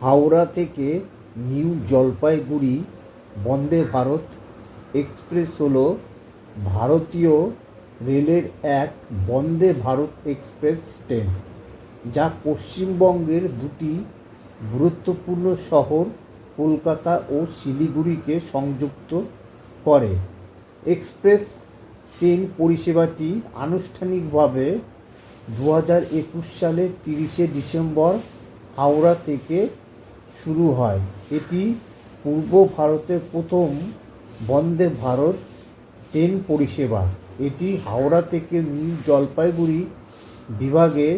হাওড়া থেকে new Jalpaiguri Vande Bharat express হল ভারতীয় রেলের এক বন্দে ভারত এক্সপ্রেস ট্রেন, যা পশ্চিমবঙ্গের দুটি গুরুত্বপূর্ণ শহর কলকাতা ও শিলিগুড়িকে সংযুক্ত করে। এক্সপ্রেস ট্রেন পরিষেবাটি আনুষ্ঠানিকভাবে 2021 সালের 30শে ডিসেম্বর হাওড়া থেকে শুরু হয়। এটি পূর্ব ভারতের প্রথম বন্দে ভারত ট্রেন পরিষেবা। এটি হাওড়া থেকে নিউ জলপাইগুড়ি বিভাগের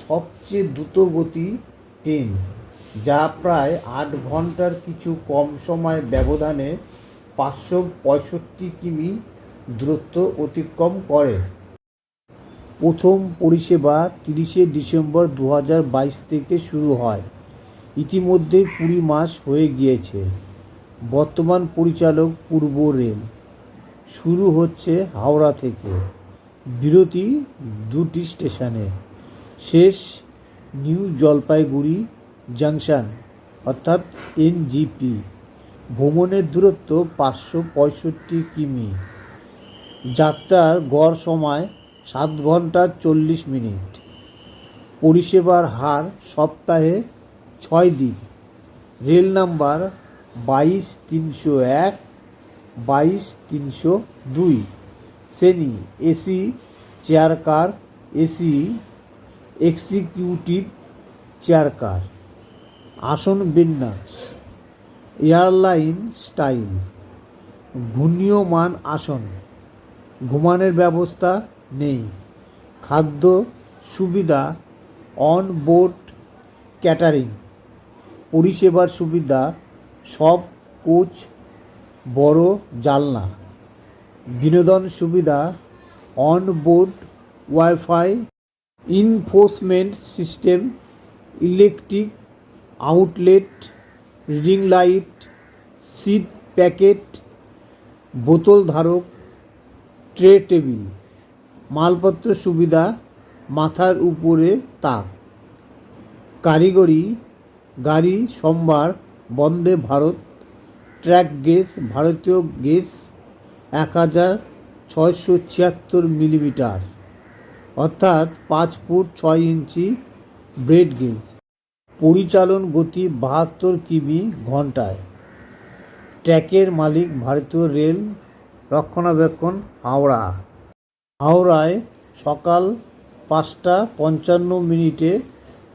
সবচেয়ে দ্রুতগতি ট্রেন, যা প্রায় 8 ঘন্টার কিছু কম সময় ব্যবধানে 565 কিমি দূরত্ব অতিক্রম করে। প্রথম পরিষেবা 30শে ডিসেম্বর 2022 থেকে শুরু হয়। ইতিমধ্যে 20 মাস হয়ে গিয়েছে। বর্তমান পরিচালক পূর্ব রেল। শুরু হচ্ছে হাওড়া থেকে, বিরতি দুটি স্টেশনে, শেষ নিউ জলপাইগুড়ি জাংশন অর্থাৎ এনজিপি। ভ্রমণের দূরত্ব 565 কিমি। যাত্রার গড় সময় 7 ঘন্টা 40 মিনিট। পরিষেবার হার সপ্তাহে 6 দিন। Rail number 22301, 22302। শ্রেণী AC chair car, AC executive chair car. আসন বিন্যাস এয়ারলাইন স্টাইল। ঘূর্ণীয়মান আসন, ঘুমানোর ব্যবস্থা নেই। খাদ্য সুবিধা অন বোর্ড ক্যাটারিং। পরিষেবার সুবিধা সব কোচ বড় জানলা। বিনোদন সুবিধা on board wifi, enforcement system, electric outlet, reading light, seat packet, বোতল ধারক, ট্রে টেবিল। মালপত্র সুবিধা মাথার উপরে তাক। কারিগরি গাড়ি সম্ভার বন্দে ভারত ট্র্যাক গেজ, ভারতীয় গেজ 1676 মিলিমিটার অর্থাৎ 5 ফুট 6 ইঞ্চি ব্রেড গেজ। পরিচালন গতি 72 কিমি ঘন্টায়। ট্র্যাকের মালিক ভারতীয় রেল। রক্ষণাবেক্ষণ হাওড়ায় সকাল 5টা 55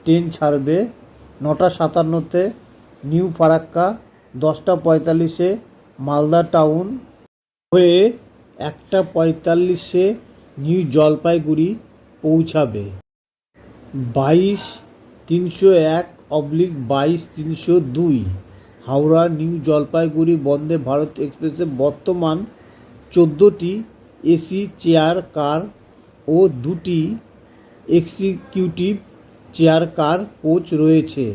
ট্রেন ছাড়বে। 9টা 57 নিউ ফারাক্কা, 10টা 45 মালদা টাউন হয়ে 1টা 45 নিউ জলপাইগুড়ি পৌঁছাবে। 22301/22302 হাওড়া নিউ জলপাইগুড়ি বন্দে ভারত এক্সপ্রেসে বর্তমান 14টি এসি চেয়ার কার ও 2টি এক্সিকিউটিভ চেয়ার কার কোচ রয়েছে।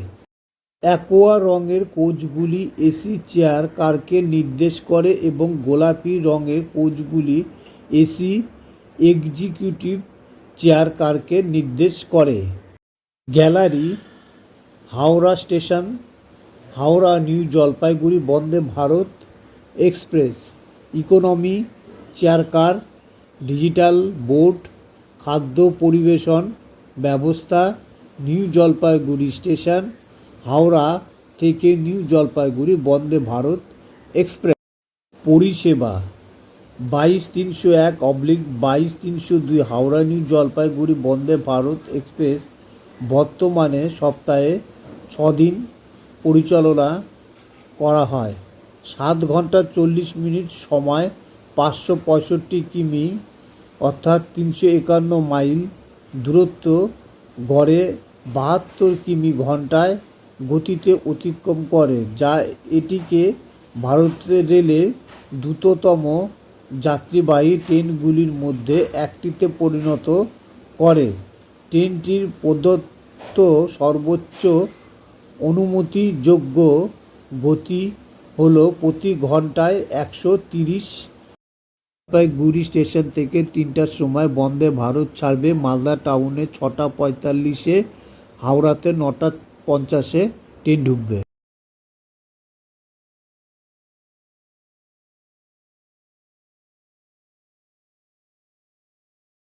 অ্যাকোয়া রঙের কোচগুলি এসি চেয়ার কারকে নির্দেশ করে এবং গোলাপি রঙের কোচগুলি এসি এক্সিকিউটিভ চেয়ার কারকে নির্দেশ করে। Gallery Howrah station, Howrah new Jalpaiguri Vande Bharat express economy chair car, digital board, খাদ্য পরিবেশন ব্যবস্থা। নিউ জলপাইগুড়ি স্টেশন, হাওড়া থেকে নিউ জলপাইগুড়ি বন্দে ভারত এক্সপ্রেস। পরিষেবা 22301/22302 হাওড়া নিউ জলপাইগুড়ি বন্দে ভারত এক্সপ্রেস বর্তমানে সপ্তাহে 6 দিন পরিচালনা করা হয়। 7 ঘন্টা 40 মিনিট সময়, 565 কিমি অর্থাৎ 351 মাইল দূরত্ব গড়ে 72 কিমি ঘন্টায় গতিতে অতিক্রম করে, যা এটিকে ভারতের রেলের দ্রুততম যাত্রীবাহী ট্রেনগুলির মধ্যে একটিতে পরিণত করে। ট্রেনটির প্রদত্ত সর্বোচ্চ অনুমতিযোগ্য গতি হল প্রতি ঘন্টায় 130। জলপাইগুড়ি স্টেশন থেকে 3টার সময় বন্দে ভারত ছাড়বে। মালদা টাউনে 6টা 45, হাওড়াতে 9টা 50 ট্রেন ঢুকবে।